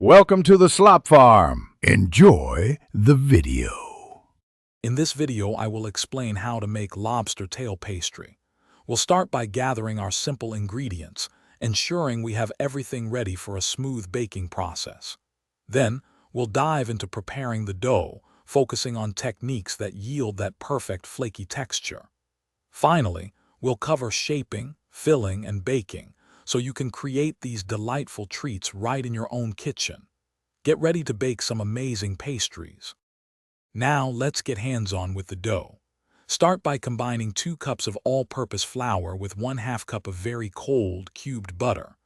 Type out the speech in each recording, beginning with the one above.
Welcome to the Slop Farm. Enjoy the video. In this video, I will explain how to make lobster tail pastry. We'll start by gathering our simple ingredients, ensuring we have everything ready for a smooth baking process. Then, we'll dive into preparing the dough, focusing on techniques that yield that perfect flaky texture. Finally, we'll cover shaping, filling, and baking, so you can create these delightful treats right in your own kitchen. Get ready to bake some amazing pastries. Now let's get hands-on with the dough. Start by combining 2 cups of all-purpose flour with 1/2 cup of very cold cubed butter.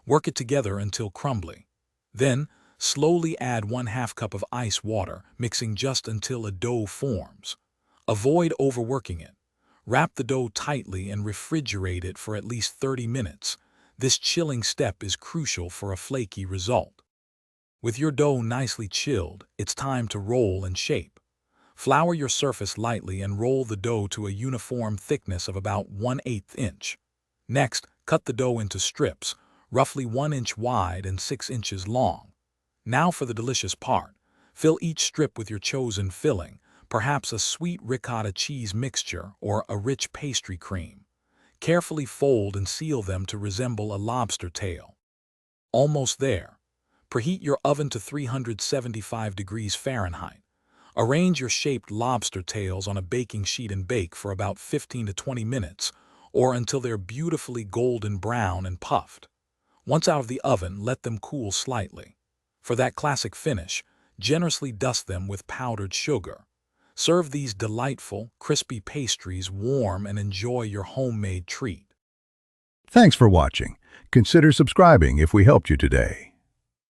Work it together until crumbly. Then, slowly add 1/2 cup of ice water, mixing just until a dough forms. Avoid overworking it. Wrap the dough tightly and refrigerate it for at least 30 minutes. This chilling step is crucial for a flaky result. With your dough nicely chilled, it's time to roll and shape. Flour your surface lightly and roll the dough to a uniform thickness of about 1/8 inch. Next, cut the dough into strips, roughly 1 inch wide and 6 inches long. Now for the delicious part. Fill each strip with your chosen filling, perhaps a sweet ricotta cheese mixture or a rich pastry cream. Carefully fold and seal them to resemble a lobster tail. Almost there. Preheat your oven to 375 degrees Fahrenheit. Arrange your shaped lobster tails on a baking sheet and bake for about 15 to 20 minutes, or until they're beautifully golden brown and puffed. Once out of the oven, let them cool slightly. For that classic finish, generously dust them with powdered sugar. Serve these delightful, crispy pastries warm and enjoy your homemade treat. Thanks for watching. Consider subscribing if we helped you today.